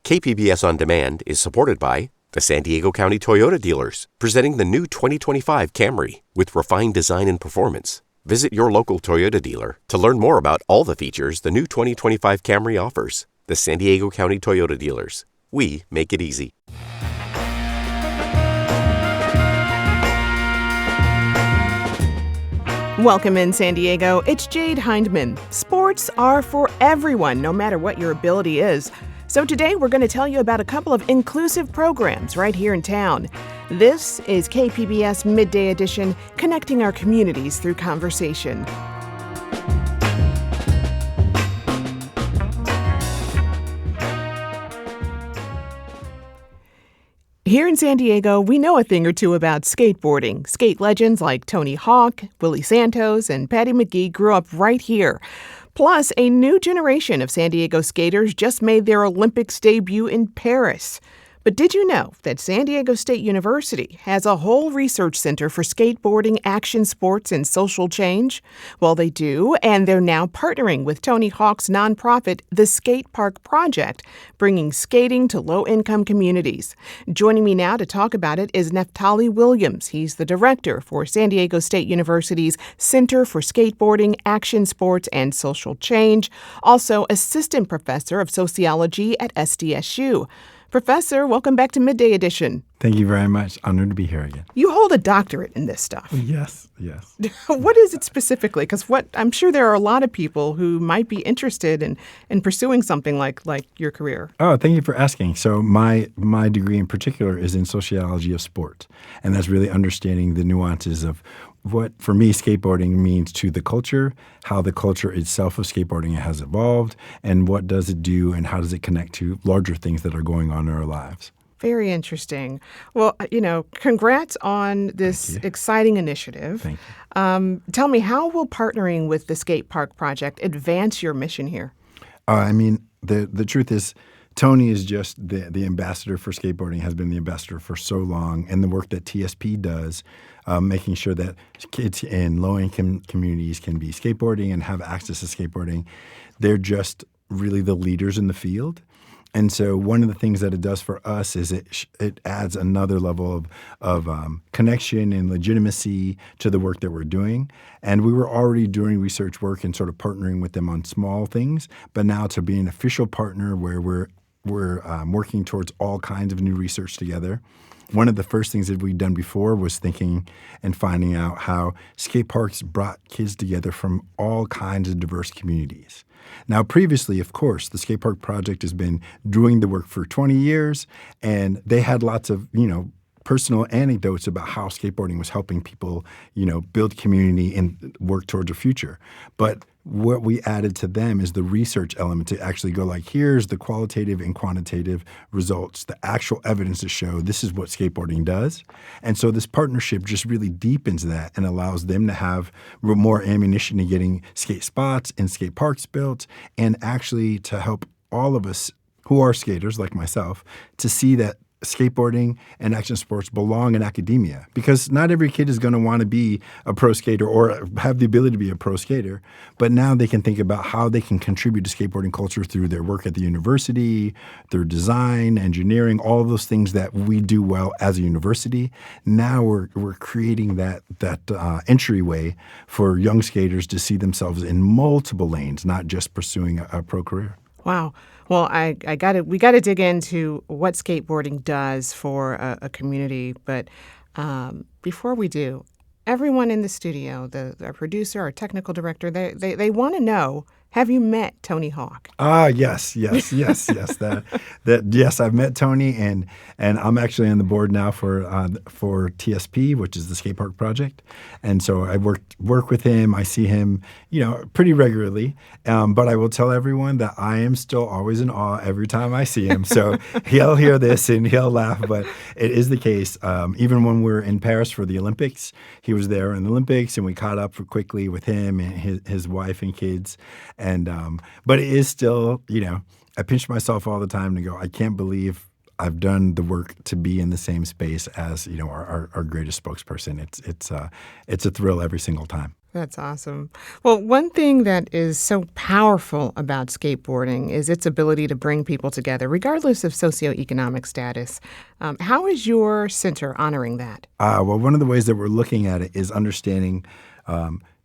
KPBS On Demand is supported by the San Diego County Toyota dealers, presenting the new 2025 Camry with refined design and performance. Visit your local Toyota dealer to learn more about all the features the new 2025 Camry offers. The San Diego County Toyota dealers. We make it easy. Welcome in San Diego. It's Jade Hindman. Sports are for everyone, no matter what your ability is. So today we're going to tell you about a couple of inclusive programs right here in town. This is KPBS Midday Edition, connecting our communities through conversation. Here in San Diego, we know a thing or two about skateboarding. Skate legends like Tony Hawk, Willie Santos, and Patty McGee grew up right here. Plus, a new generation of San Diego skaters just made their Olympics debut in Paris. But did you know that San Diego State University has a whole research center for skateboarding, action sports, and social change? Well, they do, and they're now partnering with Tony Hawk's nonprofit, the Skate Park Project, bringing skating to low-income communities. Joining me now to talk about it is Neftali Williams. He's the director for San Diego State University's Center for Skateboarding, Action Sports, and Social Change, also assistant professor of sociology at SDSU. Professor, welcome back to Midday Edition. Thank you very much. Honored to be here again. You hold a doctorate in this stuff. Yes. What is it specifically? Because I'm sure there are a lot of people who might be interested in pursuing something like your career. Oh, thank you for asking. So my degree in particular is in sociology of sport, and that's really understanding the nuances of what, for me, skateboarding means to the culture, how the culture itself of skateboarding has evolved, and what does it do and how does it connect to larger things that are going on in our lives. Very interesting. Well, congrats on this exciting initiative. Thank you. Tell me, how will partnering with the Skate Park Project advance your mission here? The truth is, Tony is just the ambassador for skateboarding, has been the ambassador for so long, and the work that TSP does, making sure that kids in low-income communities can be skateboarding and have access to skateboarding. They're just really the leaders in the field. And so one of the things that it does for us is it adds another level of connection and legitimacy to the work that we're doing. And we were already doing research work and sort of partnering with them on small things, but now to be an official partner where we're working towards all kinds of new research together. One of the first things that we'd done before was thinking and finding out how skate parks brought kids together from all kinds of diverse communities. Now, previously, of course, the Skate Park Project has been doing the work for 20 years, and they had lots of, personal anecdotes about how skateboarding was helping people, build community and work towards a future. But what we added to them is the research element to actually go here's the qualitative and quantitative results, the actual evidence to show this is what skateboarding does. And so this partnership just really deepens that and allows them to have more ammunition in getting skate spots and skate parks built, and actually to help all of us who are skaters like myself to see that skateboarding and action sports belong in academia, because not every kid is going to want to be a pro skater or have the ability to be a pro skater. But now they can think about how they can contribute to skateboarding culture through their work at the university, their design, engineering, all of those things that we do well as a university. Now we're creating that entryway for young skaters to see themselves in multiple lanes, not just pursuing a pro career. Wow. Well, we got to dig into what skateboarding does for a community. But before we do, everyone in the studio, our producer, our technical director, they want to know, have you met Tony Hawk? Yes. Yes, I've met Tony, and I'm actually on the board now for TSP, which is the Skate Park Project. And so I work with him. I see him, pretty regularly. But I will tell everyone that I am still always in awe every time I see him. So he'll hear this and he'll laugh, but it is the case. Even when we were in Paris for the Olympics, he was there in the Olympics, and we caught up quickly with him and his wife and kids. And but it is still, I pinch myself all the time to go, I can't believe I've done the work to be in the same space as, our greatest spokesperson. It's a thrill every single time. That's awesome. Well, one thing that is so powerful about skateboarding is its ability to bring people together, regardless of socioeconomic status. How is your center honoring that? Well, one of the ways that we're looking at it is understanding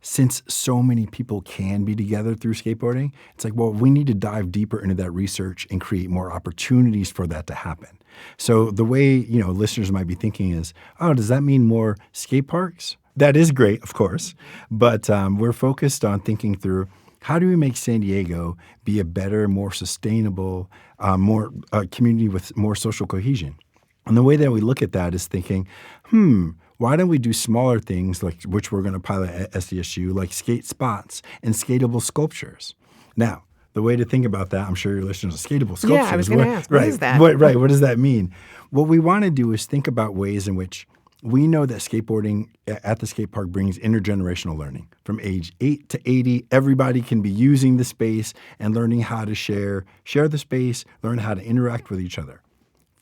since so many people can be together through skateboarding, it's like, well, we need to dive deeper into that research and create more opportunities for that to happen. So the way, listeners might be thinking is, oh, does that mean more skate parks? That is great, of course, but we're focused on thinking through how do we make San Diego be a better, more sustainable, more community with more social cohesion? And the way that we look at that is thinking, why don't we do smaller things like which we're going to pilot at SDSU, like skate spots and skatable sculptures? Now, the way to think about that, I'm sure your listeners are skatable sculptures. Yeah, I was going to ask, what is that? Right, what does that mean? What we want to do is think about ways in which we know that skateboarding at the skate park brings intergenerational learning. From age 8 to 80, everybody can be using the space and learning how to share the space, learn how to interact with each other.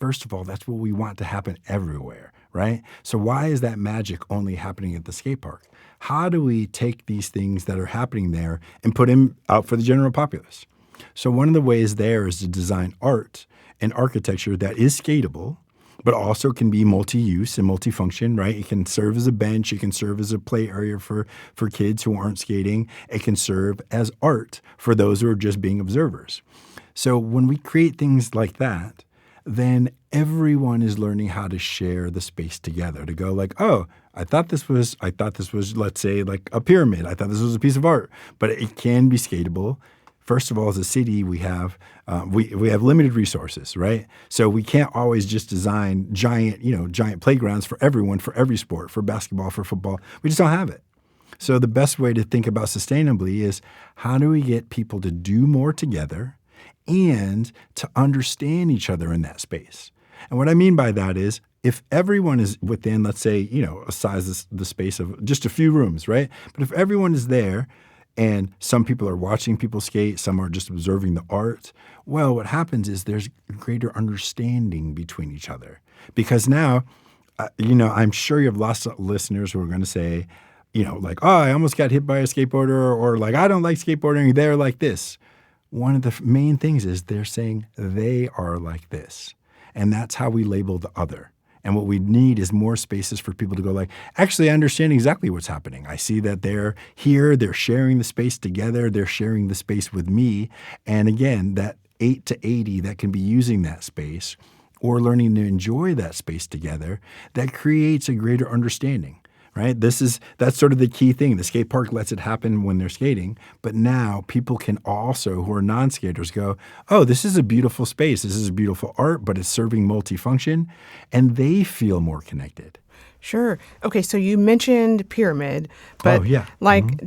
First of all, that's what we want to happen everywhere, right? So why is that magic only happening at the skate park? How do we take these things that are happening there and put them out for the general populace? So one of the ways there is to design art and architecture that is skatable, but also can be multi-use and multifunction, right? It can serve as a bench. It can serve as a play area for kids who aren't skating. It can serve as art for those who are just being observers. So when we create things like that, then everyone is learning how to share the space together, to go like, oh, I thought this was, let's say, like a pyramid. I thought this was a piece of art, but it can be skatable. First of all, as a city, we have limited resources, right? So we can't always just design giant playgrounds for everyone, for every sport, for basketball, for football. We just don't have it. So the best way to think about sustainably is how do we get people to do more together and to understand each other in that space? And what I mean by that is if everyone is within, let's say, a size of the space of just a few rooms, right? But if everyone is there, and some people are watching people skate, some are just observing the art. Well, what happens is there's greater understanding between each other. Because now, I'm sure you have lots of listeners who are going to say, like, oh, I almost got hit by a skateboarder, or like, I don't like skateboarding, they're like this. One of the main things is they're saying they are like this. And that's how we label the other. And what we need is more spaces for people to go like, actually, I understand exactly what's happening. I see that they're here. They're sharing the space together. They're sharing the space with me. And again, that 8 to 80 that can be using that space or learning to enjoy that space together, that creates a greater understanding. Right? That's sort of the key thing. The skate park lets it happen when they're skating, but now people can also, who are non-skaters, go, oh, this is a beautiful space. This is a beautiful art, but it's serving multifunction, and they feel more connected. Sure. Okay, so you mentioned pyramid, but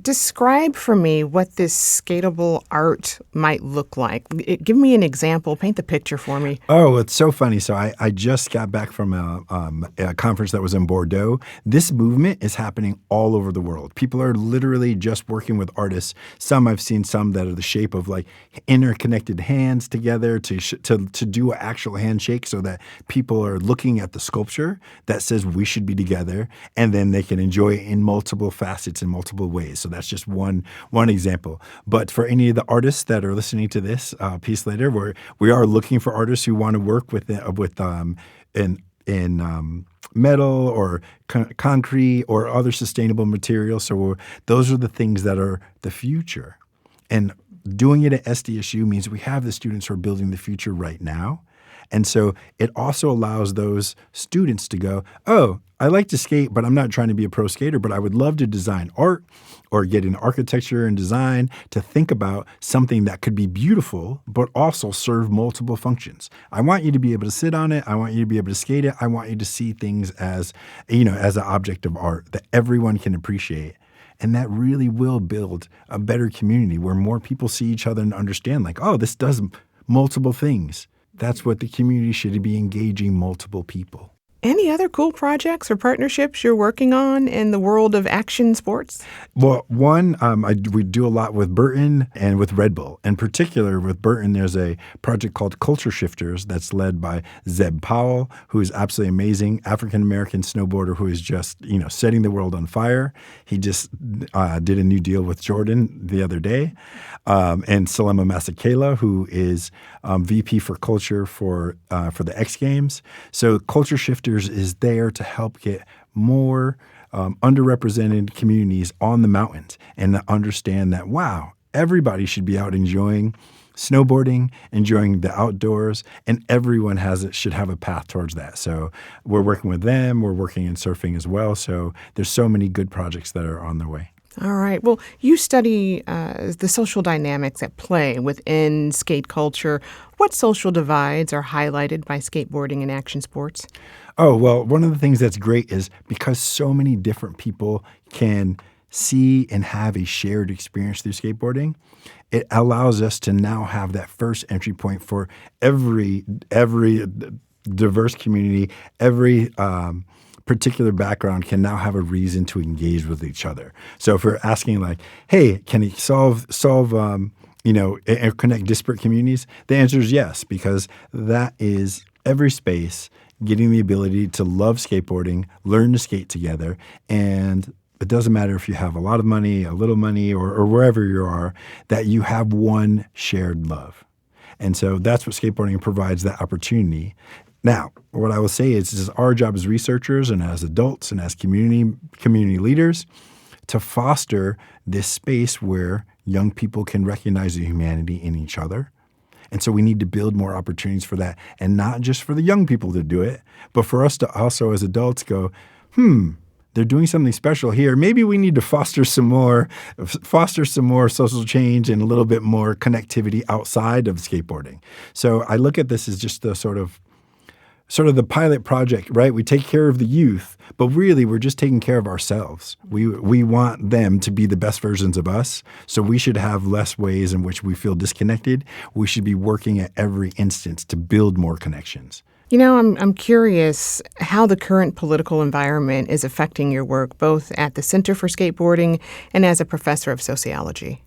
describe for me what this skatable art might look like. Give me an example. Paint the picture for me. Oh, it's so funny. So I just got back from a conference that was in Bordeaux. This movement is happening all over the world. People are literally just working with artists. I've seen some that are the shape of like interconnected hands together to do an actual handshake so that people are looking at the sculpture that says we should be together, and then they can enjoy it in multiple facets in multiple ways. So that's just one example. But for any of the artists that are listening to this piece later, we are looking for artists who want to work with metal or concrete or other sustainable materials. So those are the things that are the future. And doing it at SDSU means we have the students who are building the future right now. And so it also allows those students to go, oh, I like to skate, but I'm not trying to be a pro skater, but I would love to design art or get in architecture and design to think about something that could be beautiful, but also serve multiple functions. I want you to be able to sit on it. I want you to be able to skate it. I want you to see things as an object of art that everyone can appreciate. And that really will build a better community where more people see each other and understand like, oh, this does multiple things. That's what the community should be, engaging multiple people. Any other cool projects or partnerships you're working on in the world of action sports? Well, we do a lot with Burton and with Red Bull. In particular, with Burton, there's a project called Culture Shifters that's led by Zeb Powell, who is absolutely amazing, African-American snowboarder who is just, setting the world on fire. He just did a new deal with Jordan the other day. And Salema Masekela, who is VP for Culture for the X Games. So Culture Shifters is there to help get more underrepresented communities on the mountains and to understand that, wow, everybody should be out enjoying snowboarding, enjoying the outdoors, and everyone should have a path towards that. So we're working with them. We're working in surfing as well. So there's so many good projects that are on their way. All right. Well, you study the social dynamics at play within skate culture. What social divides are highlighted by skateboarding and action sports? Oh, well, one of the things that's great is because so many different people can see and have a shared experience through skateboarding, it allows us to now have that first entry point for every diverse community, every particular background can now have a reason to engage with each other. So if we're asking like, hey, can you solve and connect disparate communities? The answer is yes, because that is every space getting the ability to love skateboarding, learn to skate together, and it doesn't matter if you have a lot of money, a little money, or wherever you are, that you have one shared love. And so that's what skateboarding provides, that opportunity. Now, what I will say is our job as researchers and as adults and as community leaders to foster this space where young people can recognize the humanity in each other. And so we need to build more opportunities for that, and not just for the young people to do it, but for us to also as adults go, they're doing something special here. Maybe we need to foster some more social change and a little bit more connectivity outside of skateboarding. So I look at this as just the sort of the pilot project, right? We take care of the youth, but really we're just taking care of ourselves. We want them to be the best versions of us, so we should have less ways in which we feel disconnected. We should be working at every instance to build more connections. I'm curious how the current political environment is affecting your work, both at the Center for Skateboarding and as a professor of sociology.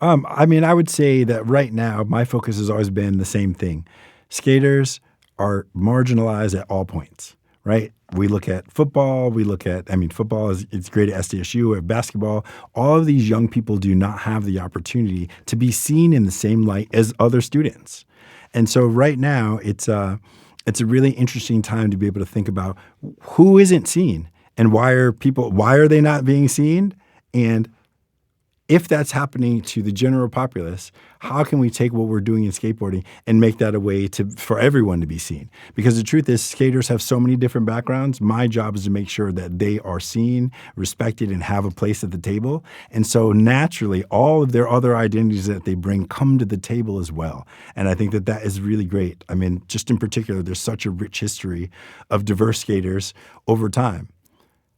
I would say that right now my focus has always been the same thing. Skaters are marginalized at all points, right? We look at football. Football it's great at SDSU, at basketball. All of these young people do not have the opportunity to be seen in the same light as other students. And so right now it's a really interesting time to be able to think about who isn't seen and why are they not being seen? And if that's happening to the general populace, how can we take what we're doing in skateboarding and make that a way for everyone to be seen? Because the truth is, skaters have so many different backgrounds. My job is to make sure that they are seen, respected, and have a place at the table. And so naturally, all of their other identities that they bring come to the table as well. And I think that is really great. Just in particular, there's such a rich history of diverse skaters over time.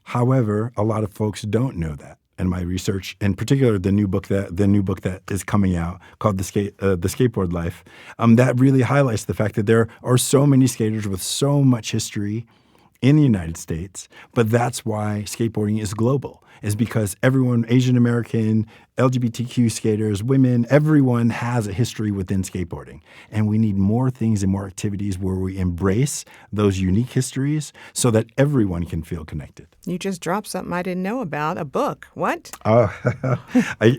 However, a lot of folks don't know that. And my research, in particular, the new book that is coming out called the Skateboard Life, that really highlights the fact that there are so many skaters with so much history in the United States. But that's why skateboarding is global, is because everyone, Asian American, LGBTQ skaters, women, everyone has a history within skateboarding. And we need more things and more activities where we embrace those unique histories so that everyone can feel connected. You just dropped something I didn't know about, a book. What?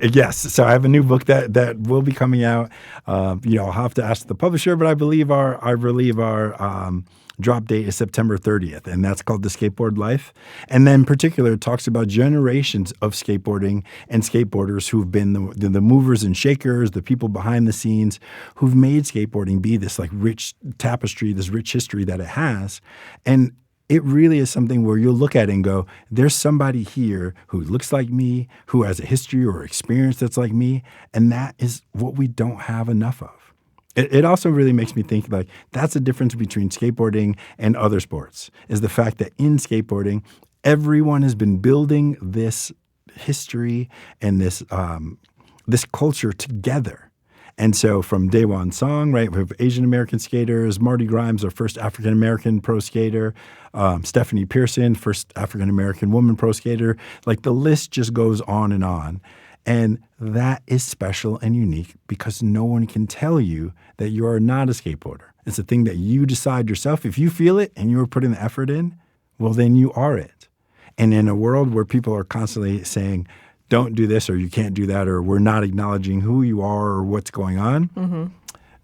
Yes. So I have a new book that will be coming out. I'll have to ask the publisher, but I believe our drop date is September 30th, and that's called The Skateboard Life. And then in particular, it talks about generations of skateboarding and skateboarders who've been the movers and shakers, the people behind the scenes who've made skateboarding be this like rich tapestry, this rich history that it has. And it really is something where you'll look at it and go, there's somebody here who looks like me, who has a history or experience that's like me, and that is what we don't have enough of. It also really makes me think like that's the difference between skateboarding and other sports, is the fact that in skateboarding, everyone has been building this history and this culture together. And so from Daewon Song, right, we have Asian American skaters, Marty Grimes, our first African American pro skater, Stephanie Pearson, first African American woman pro skater. Like the list just goes on and on. And that is special and unique because no one can tell you that you are not a skateboarder. It's a thing that you decide yourself. If you feel it and you're putting the effort in, well, then you are it. And in a world where people are constantly saying, don't do this or you can't do that or we're not acknowledging who you are or what's going on,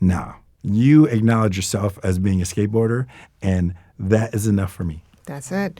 no. You acknowledge yourself as being a skateboarder, and that is enough for me. That's it.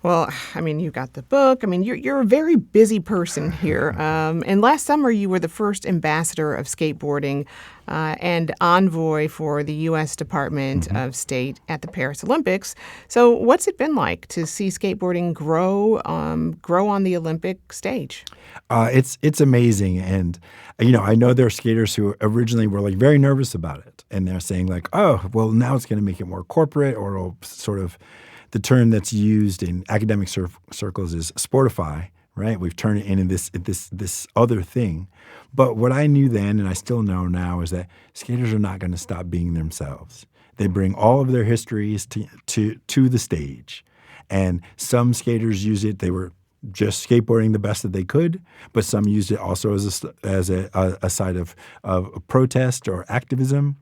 Well, I mean, you got the book. I mean, you're a very busy person here. And last summer, you were the first ambassador of skateboarding and envoy for the U.S. Department of State at the Paris Olympics. So what's it been like to see skateboarding grow on the Olympic stage? It's amazing. And, I know there are skaters who originally were like very nervous about it. And they're saying like, oh, well, now it's going to make it more corporate or it'll sort of – the term that's used in academic circles is sportify, right? We've turned it into this other thing. But what I knew then, and I still know now, is that skaters are not going to stop being themselves. They bring all of their histories to the stage. And some skaters use it. They were just skateboarding the best that they could, but some used it also as a side of protest or activism.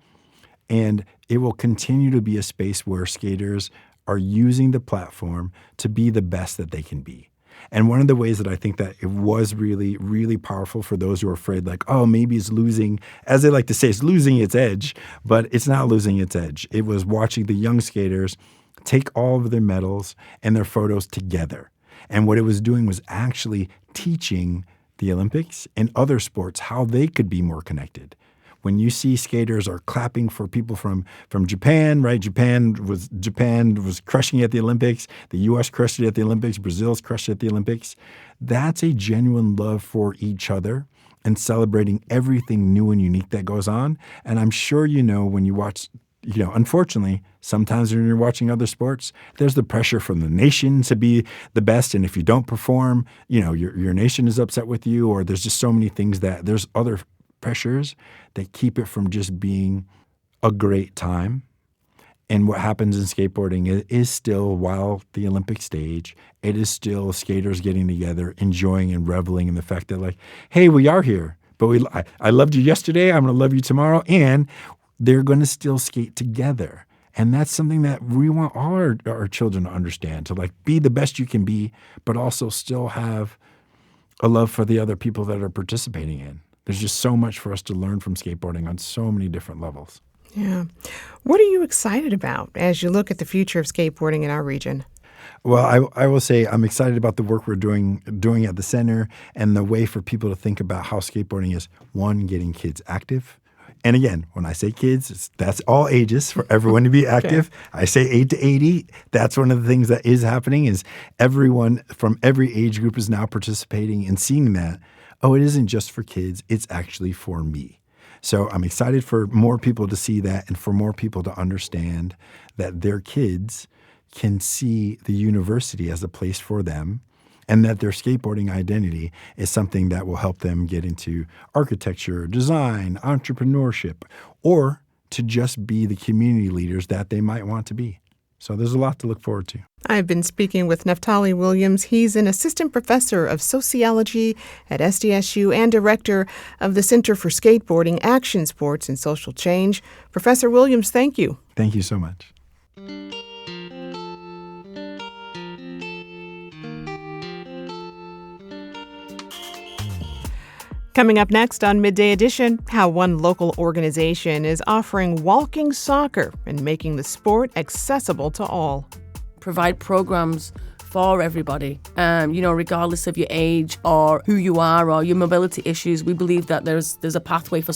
And it will continue to be a space where skaters are using the platform to be the best that they can be. And one of the ways that I think that it was really, really powerful for those who are afraid, like, oh, maybe it's losing, as they like to say, it's losing its edge, but it's not losing its edge. It was watching the young skaters take all of their medals and their photos together. And what it was doing was actually teaching the Olympics and other sports how they could be more connected. When you see skaters are clapping for people from Japan, right? Japan was crushing it at the Olympics. The U.S. crushed it at the Olympics. Brazil's crushed it at the Olympics. That's a genuine love for each other and celebrating everything new and unique that goes on. And I'm sure when you watch, unfortunately, sometimes when you're watching other sports, there's the pressure from the nation to be the best. And if you don't perform, your nation is upset with you, or there's just so many things that there's other pressures that keep it from just being a great time. And what happens in skateboarding is still, while the Olympic stage, it is still skaters getting together, enjoying and reveling in the fact that like, hey, we are here, but I loved you yesterday, I'm going to love you tomorrow, and they're going to still skate together. And that's something that we want all our children to understand, to like be the best you can be, but also still have a love for the other people that are participating in. There's just so much for us to learn from skateboarding on so many different levels. Yeah. What are you excited about as you look at the future of skateboarding in our region? Well, I will say I'm excited about the work we're doing at the center and the way for people to think about how skateboarding is, one, getting kids active. And again, when I say kids, that's all ages for everyone to be active. Okay. I say 8 to 80. That's one of the things that is happening is everyone from every age group is now participating and seeing that, oh, it isn't just for kids, it's actually for me. So I'm excited for more people to see that and for more people to understand that their kids can see the university as a place for them and that their skateboarding identity is something that will help them get into architecture, design, entrepreneurship, or to just be the community leaders that they might want to be. So there's a lot to look forward to. I've been speaking with Naftali Williams. He's an assistant professor of sociology at SDSU and director of the Center for Skateboarding, Action Sports, and Social Change. Professor Williams, thank you. Thank you so much. Coming up next on Midday Edition, how one local organization is offering walking soccer and making the sport accessible to all. Provide programs for everybody, regardless of your age or who you are or your mobility issues. We believe that there's a pathway for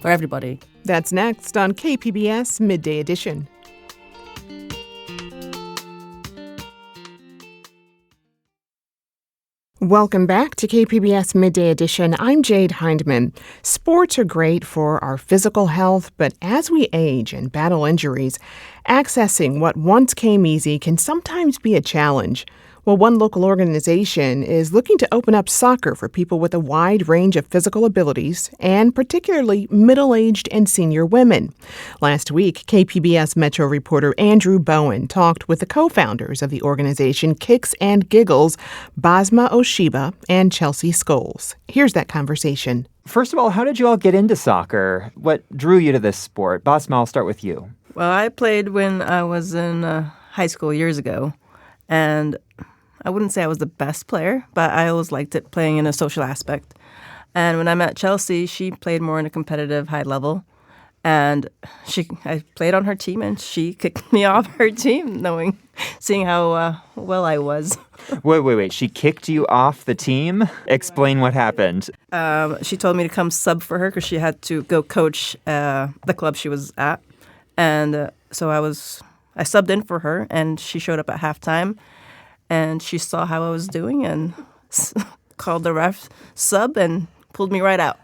everybody. That's next on KPBS Midday Edition. Welcome back to KPBS Midday Edition. I'm Jade Hindman. Sports are great for our physical health, but as we age and battle injuries, accessing what once came easy can sometimes be a challenge. Well, one local organization is looking to open up soccer for people with a wide range of physical abilities, and particularly middle-aged and senior women. Last week, KPBS Metro reporter Andrew Bowen talked with the co-founders of the organization Kicks and Giggles, Basma Oshiba and Chelsea Scholes. Here's that conversation. First of all, how did you all get into soccer? What drew you to this sport? Basma, I'll start with you. Well, I played when I was in high school years ago, and I wouldn't say I was the best player, but I always liked it playing in a social aspect. And when I met Chelsea, she played more in a competitive high level, and I played on her team, and she kicked me off her team, seeing how well I was. Wait. She kicked you off the team? Explain what happened. She told me to come sub for her because she had to go coach the club she was at. And so I subbed in for her, and she showed up at halftime, and she saw how I was doing and called the ref sub and pulled me right out.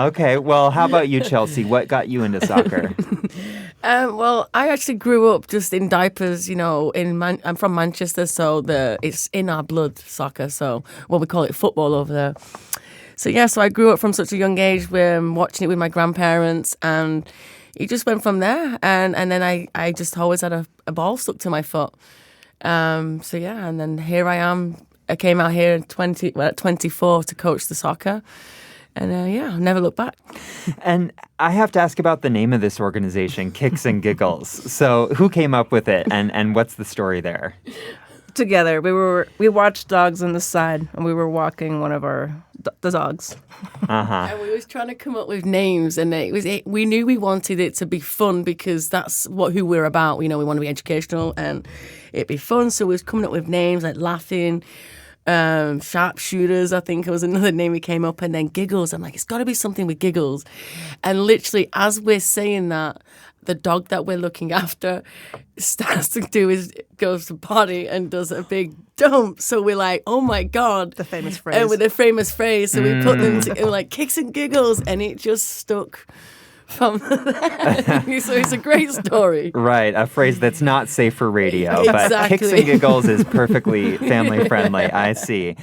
Okay, well, how about you, Chelsea? What got you into soccer? Well, I actually grew up just in diapers, I'm from Manchester, so it's in our blood, soccer, so we call it football over there. So I grew up from such a young age watching it with my grandparents, and it just went from there. And then I just always had a ball stuck to my foot. And then here I am. I came out here at 24 to coach the soccer. And I'll never look back. And I have to ask about the name of this organization, Kicks and Giggles. So who came up with it, and what's the story there? Together, we watched dogs on the side, and we were walking one of the dogs. And we was trying to come up with names, and we knew we wanted it to be fun because that's who we're about. We want to be educational and it'd be fun. So we was coming up with names like Laughing, Sharpshooters, I think it was another name we came up, and then Giggles. I'm like, it's got to be something with giggles. And literally, as we're saying that, the dog that we're looking after starts to goes to potty and does a big dump. So we're like, oh my God. The famous phrase. And with the famous phrase. So we put them together like Kicks and Giggles, and it just stuck from there. So it's a great story. Right, a phrase that's not safe for radio, Exactly. But Kicks and Giggles is perfectly family friendly, I see.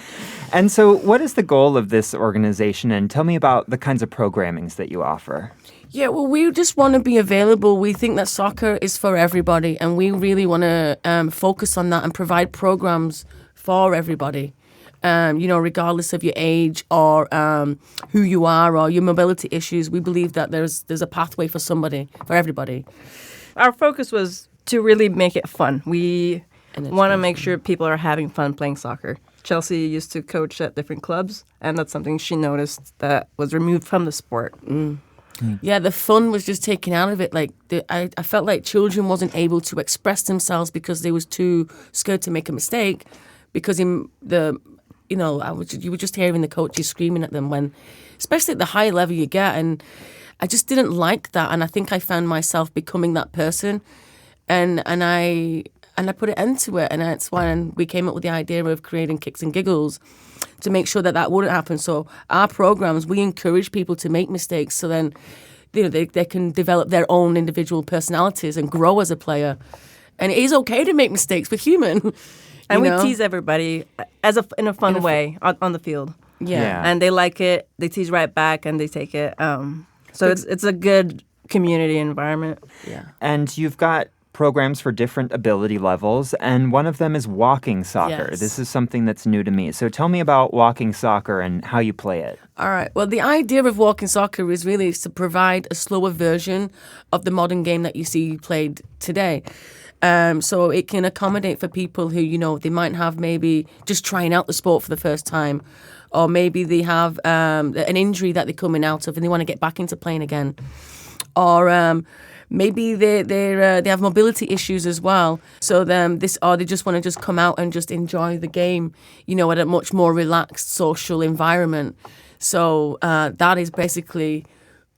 And so what is the goal of this organization, and tell me about the kinds of programmings that you offer? Yeah, well, we just want to be available. We think that soccer is for everybody, and we really want to focus on that and provide programs for everybody, regardless of your age or who you are or your mobility issues. We believe that there's a pathway for everybody. Our focus was to really make it fun. We want to make sure people are having fun playing soccer. Chelsea used to coach at different clubs, and that's something she noticed that was removed from the sport. Yeah, the fun was just taken out of it. Like I felt like children wasn't able to express themselves because they was too scared to make a mistake. Because you were just hearing the coaches screaming at them when, especially at the high level you get, and I just didn't like that. And I think I found myself becoming that person, and I put an end to it. And that's when we came up with the idea of creating Kicks and Giggles, to make sure that wouldn't happen. So our programs, we encourage people to make mistakes, so then they can develop their own individual personalities and grow as a player. And it is okay to make mistakes. We're human. And we tease everybody in a fun way on the field. Yeah. And they like it. They tease right back, and they take it. So it's a good community environment. Yeah. And you've got programs for different ability levels, and one of them is walking soccer. Yes. This is something that's new to me. So tell me about walking soccer and how you play it. All right. Well, the idea of walking soccer is really to provide a slower version of the modern game that you see played today. So it can accommodate for people who, they might have maybe just trying out the sport for the first time, or maybe they have an injury that they're coming out of and they want to get back into playing again, or maybe they have mobility issues as well. So they just want to just come out and just enjoy the game, at a much more relaxed social environment. So that is basically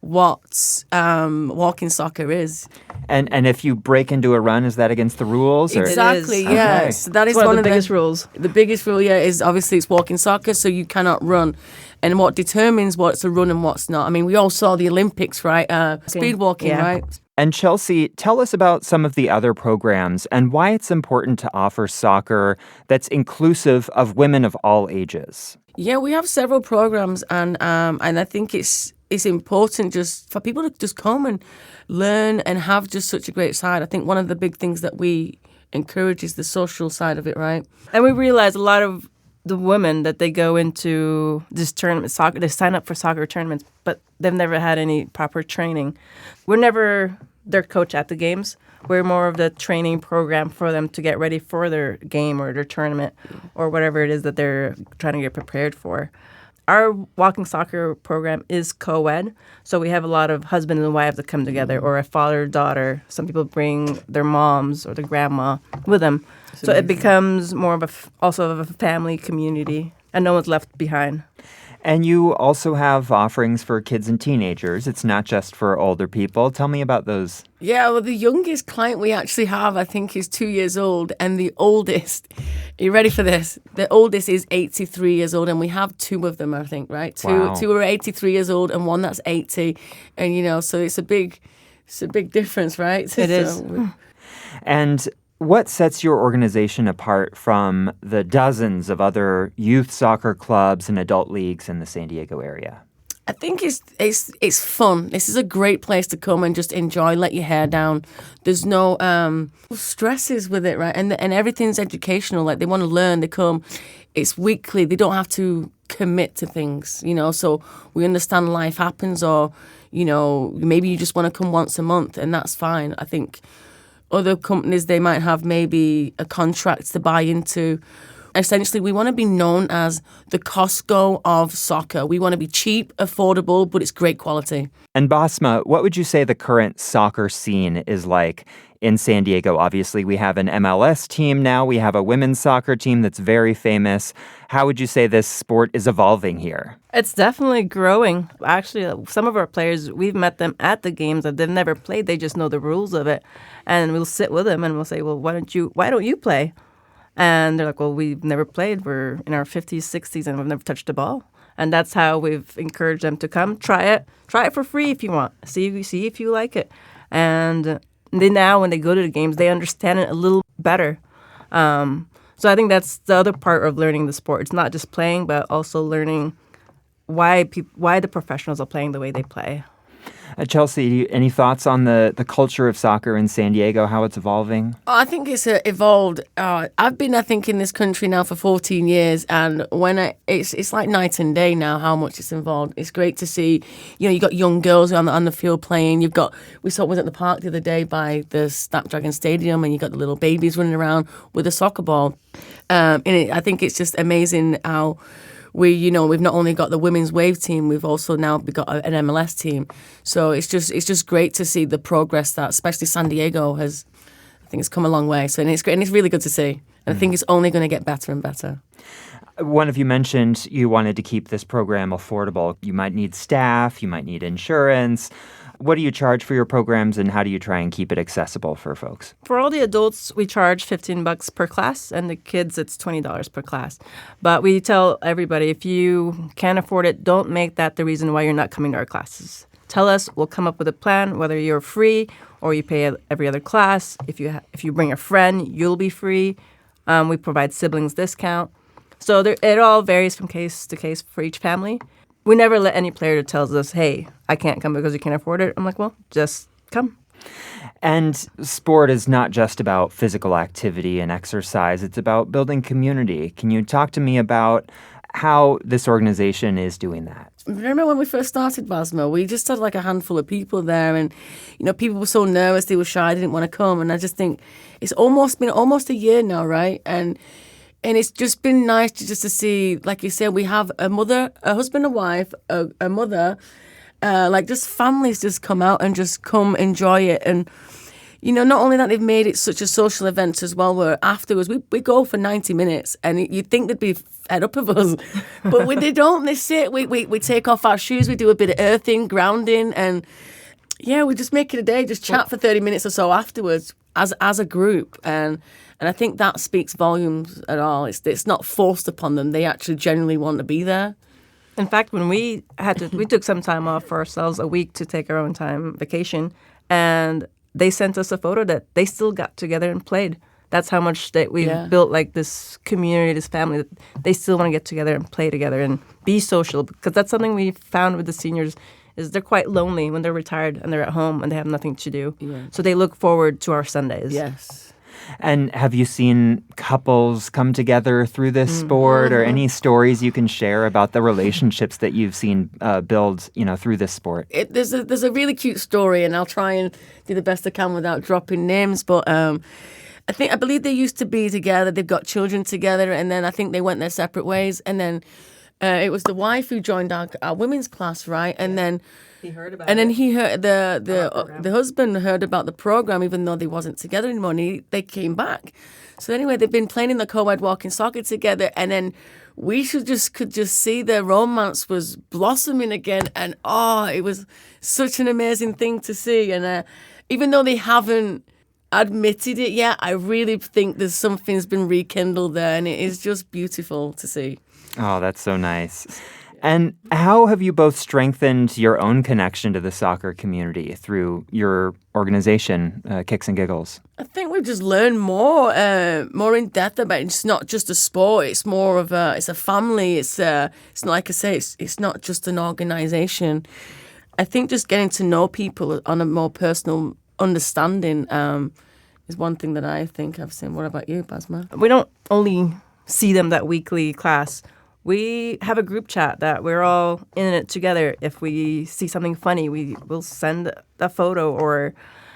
what walking soccer is. And if you break into a run, is that against the rules? Or? Exactly, It is. yeah. Okay. So that is It's one of the biggest rules. The biggest rule, yeah, is obviously it's walking soccer, so you cannot run. And what determines what's a run and what's not. I mean, we all saw the Olympics, right? Speed walking, Yeah. right? And Chelsea, tell us about some of the other programs and why it's important to offer soccer that's inclusive of women of all ages. Yeah, we have several programs, and I think it's important just for people to just come and learn and have just such a great side. I think one of the big things that we encourage is the social side of it, right? And we realize a lot of the women that they go into this tournament, soccer, they sign up for soccer tournaments, but they've never had any proper training. We're never their coach at the games. We're more of the training program for them to get ready for their game or their tournament or whatever it is that they're trying to get prepared for. Our walking soccer program is co-ed, so we have a lot of husband and wives that come together, or a father-daughter. Some people bring their moms or their grandma with them. So it becomes more of also of a family community, and no one's left behind. And you also have offerings for kids and teenagers. It's not just for older people. Tell me about those. Yeah, well, the youngest client we actually have, I think, is 2 years old. And the oldest, are you ready for this? The oldest is 83 years old. And we have two of them, I think, right? Wow. Two are 83 years old and one that's 80. And, you know, so it's a big difference, right? It is. And what sets your organization apart from the dozens of other youth soccer clubs and adult leagues in the San Diego area? I think it's fun. This is a great place to come and just enjoy, let your hair down. There's no stresses with it, right? And everything's educational. Like, they want to learn, they come. It's weekly. They don't have to commit to things, you know. So we understand life happens, or, you know, maybe you just want to come once a month, and that's fine. I think other companies, they might have maybe a contract to buy into. Essentially, we want to be known as the Costco of soccer. We want to be cheap, affordable, but it's great quality. And Basma, what would you say the current soccer scene is like in San Diego? Obviously, we have an MLS team now. We have a women's soccer team that's very famous. How would you say this sport is evolving here? It's definitely growing. Actually, some of our players, we've met them at the games that they've never played. They just know the rules of it. And we'll sit with them and we'll say, well, why don't you play? And they're like, well, we've never played. We're in our 50s, 60s, and we've never touched a ball. And that's how we've encouraged them to come. Try it for free if you want. See if you like it. And then now when they go to the games, they understand it a little better. So I think that's the other part of learning the sport. It's not just playing, but also learning why the professionals are playing the way they play. Chelsea, any thoughts on the culture of soccer in San Diego, how it's evolving? I think it's evolved. I've been, I think, in this country now for 14 years, and it's like night and day now how much it's involved. It's great to see. You know, you got young girls on the field playing. We was at the park the other day by the Snapdragon Stadium, and you got the little babies running around with a soccer ball. I think it's just amazing how we've not only got the women's wave team, we've also now got an MLS team. So it's just great to see the progress that especially San Diego has. I think it's come a long way. So and it's great, and it's really good to see. And I think it's only going to get better and better. One of you mentioned you wanted to keep this program affordable. You might need staff, you might need insurance. What do you charge for your programs, and how do you try and keep it accessible for folks? For all the adults, we charge $15 per class, and the kids, it's $20 per class. But we tell everybody, if you can't afford it, don't make that the reason why you're not coming to our classes. Tell us, we'll come up with a plan, whether you're free or you pay every other class. If you bring a friend, you'll be free. We provide siblings discount. So it all varies from case to case for each family. We never let any player that tells us, hey, I can't come because you can't afford it. I'm like, well, just come. And sport is not just about physical activity and exercise. It's about building community. Can you talk to me about how this organization is doing that? Remember when we first started, Basmo, we just had like a handful of people there, and people were so nervous, they were shy, they didn't want to come. And I just think it's been almost a year now, right? And it's just been nice to see, like you said, we have a husband, a wife, a mother, like just families just come out and just come enjoy it. And, not only that they've made it such a social event as well, where afterwards we go for 90 minutes and you'd think they'd be fed up of us, but they don't. They sit, we take off our shoes, we do a bit of earthing, grounding, and we just make it a day, just chat for 30 minutes or so afterwards as a group. And I think that speaks volumes at all. It's not forced upon them. They actually genuinely want to be there. In fact, when we took some time off for ourselves, a week to take our own time vacation, and they sent us a photo that they still got together and played. That's how much that we've built like this community, this family, that they still want to get together and play together and be social. Because that's something we found with the seniors is they're quite lonely when they're retired and they're at home and they have nothing to do. Yeah. So they look forward to our Sundays. Yes. And have you seen couples come together through this sport, or any stories you can share about the relationships that you've seen build, through this sport? There's a really cute story, and I'll try and do the best I can without dropping names. But I believe they used to be together. They've got children together, and then I think they went their separate ways. And then it was the wife who joined our women's class, right? And then. He heard about it. And then he heard the husband heard about the program, even though they wasn't together anymore. And they came back. So anyway, they've been playing in the co-ed walking soccer together, and then we could just see their romance was blossoming again. And it was such an amazing thing to see. And even though they haven't admitted it yet, I really think there's something's been rekindled there, and it is just beautiful to see. Oh, that's so nice. And how have you both strengthened your own connection to the soccer community through your organization, Kicks and Giggles? I think we've just learned more in depth about it. It's not just a sport. It's more of it's a family. It's like I say, it's not just an organization. I think just getting to know people on a more personal understanding is one thing that I think I've seen. What about you, Basma? We don't only see them that weekly class. We have a group chat that we're all in it together. If we see something funny, we will send a photo, or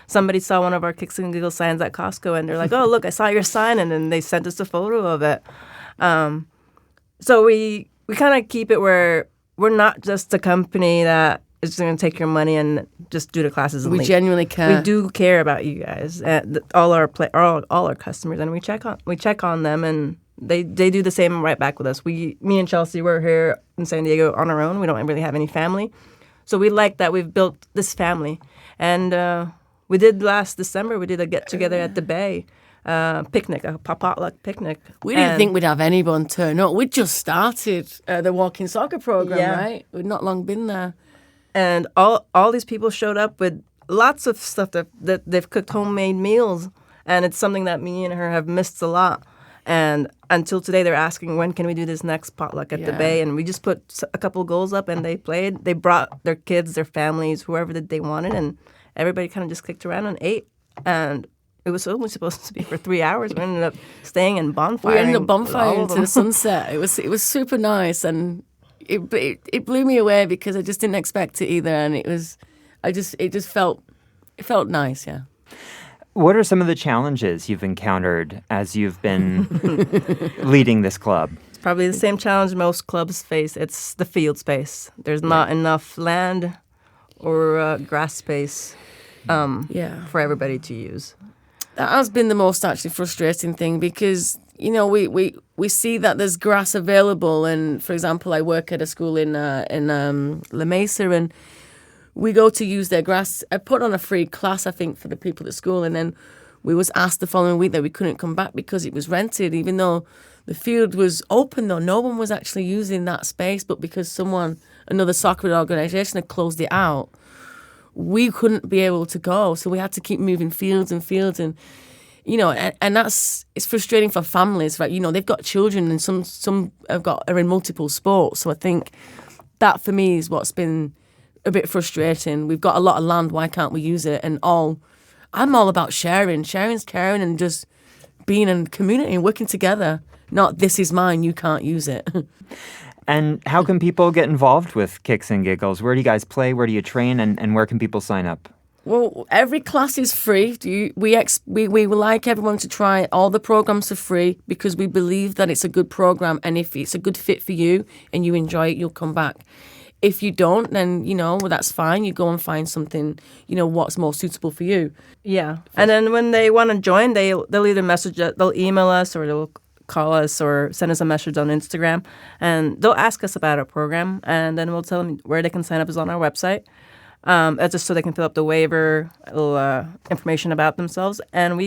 somebody saw one of our Kicks and Giggles signs at Costco and they're like, oh, look, I saw your sign. And then they sent us a photo of it. So we kind of keep it where we're not just a company that is just going to take your money and just do the classes and leave. We genuinely care. We do care about you guys, all our customers, and we check on them, and they do the same right back with us. Me and Chelsea, we're here in San Diego on our own. We don't really have any family. So we like that we've built this family. And we did last December, we did a get-together at the Bay picnic, a potluck picnic. We didn't think we'd have anyone turn up. We'd just started the walking soccer program, right? We'd not long been there. And all these people showed up with lots of stuff that they've cooked homemade meals. And it's something that me and her have missed a lot. And until today, they're asking, when can we do this next potluck at the Bay? And we just put a couple goals up, and they played. They brought their kids, their families, whoever that they wanted, and everybody kind of just clicked around and ate. And it was only supposed to be for 3 hours. We ended up staying in bonfire. We ended up bonfiring into the sunset. It was super nice, and it blew me away because I just didn't expect it either. And it felt nice, yeah. What are some of the challenges you've encountered as you've been leading this club? It's probably the same challenge most clubs face. It's the field space. There's not enough land or grass space for everybody to use. That has been the most actually frustrating thing because, we see that there's grass available. And, for example, I work at a school in La Mesa, and we go to use their grass. I put on a free class, I think, for the people at school. And then we was asked the following week that we couldn't come back because it was rented, even though the field was open, though. No one was actually using that space. But because another soccer organization had closed it out, we couldn't be able to go. So we had to keep moving fields and fields. And, and it's frustrating for families, right? They've got children, and some are in multiple sports. So I think that for me is what's been a bit frustrating. We've got a lot of land. Why can't we use it? And I'm all about sharing. Sharing's caring, and just being in community and working together. Not this is mine, you can't use it. And how can people get involved with Kicks and Giggles? Where do you guys play? Where do you train? And where can people sign up? Well, every class is free. We would like everyone to try all the programs for free because we believe that it's a good program, and if it's a good fit for you and you enjoy it, you'll come back. If you don't, then, well, that's fine. You go and find something, what's more suitable for you. Yeah. And then when they want to join, they'll either they'll email us or they'll call us or send us a message on Instagram. And they'll ask us about our program. And then we'll tell them where they can sign up is on our website. That's just so they can fill up the waiver, little information about themselves. And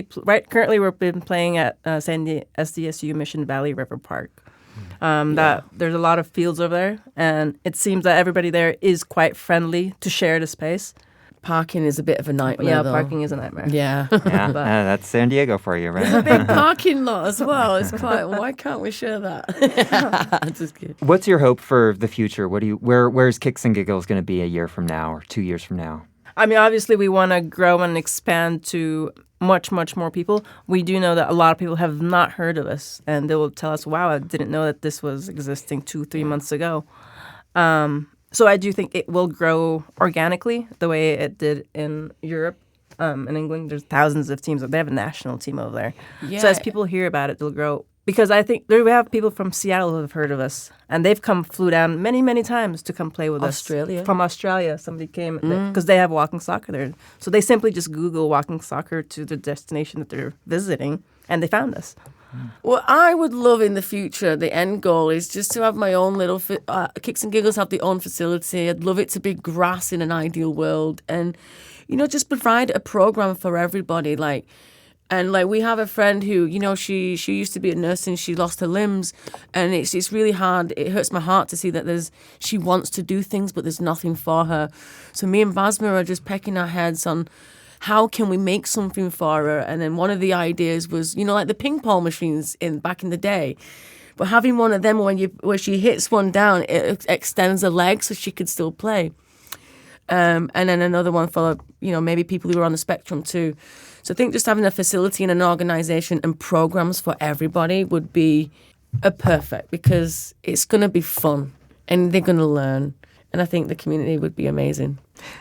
currently we've been playing at SDSU Mission Valley River Park. That there's a lot of fields over there, and it seems that everybody there is quite friendly to share the space. Parking is a bit of a nightmare. Yeah, though. parking is a nightmare. Yeah. That's San Diego for you, right? There's a big parking lot as well. It's quite. Why can't we share that? Just kidding. What's your hope for the future? Where's Kicks and Giggles going to be a year from now or 2 years from now? I mean, obviously, we want to grow and expand to much, much more people. We do know that a lot of people have not heard of us, and they will tell us, wow, I didn't know that this was existing 2-3 months ago. So I do think it will grow organically the way it did in Europe. In England, there's thousands of teams. They have a national team over there. Yeah. So as people hear about it, they'll grow. Because I think we have people from Seattle who have heard of us, and they've flew down many, many times to come play with us. From Australia, somebody came because they have walking soccer there. So they simply just Google walking soccer to the destination that they're visiting, and they found us. Well, I would love in the future, the end goal is just to have my own little, Kicks and Giggles have their own facility. I'd love it to be grass in an ideal world, and, just provide a program for everybody, And we have a friend who, she used to be a nurse and she lost her limbs, and it's really hard. It hurts my heart to see that she wants to do things, but there's nothing for her. So me and Basma are just pecking our heads on how can we make something for her. And then one of the ideas was, like the ping pong machines back in the day, but having one of them where she hits one down, it extends the leg so she could still play. And then another one for, maybe people who are on the spectrum too. So I think just having a facility and an organization and programs for everybody would be perfect, because it's going to be fun and they're going to learn. And I think the community would be amazing.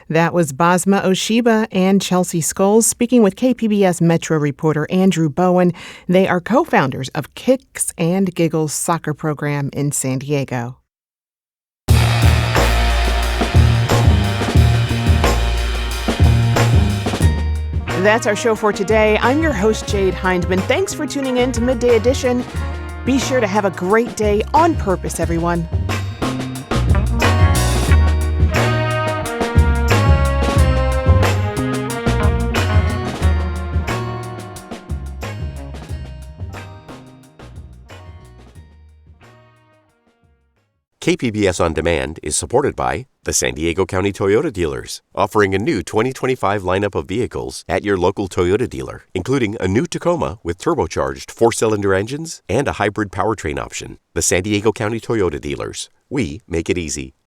That was Basma Oshiba and Chelsea Scholes speaking with KPBS Metro reporter Andrew Bowen. They are co-founders of Kicks and Giggles soccer program in San Diego. That's our show for today. I'm your host, Jade Hindman. Thanks for tuning in to Midday Edition. Be sure to have a great day on purpose, everyone. KPBS On Demand is supported by the San Diego County Toyota dealers, offering a new 2025 lineup of vehicles at your local Toyota dealer, including a new Tacoma with turbocharged 4-cylinder engines and a hybrid powertrain option. The San Diego County Toyota dealers. We make it easy.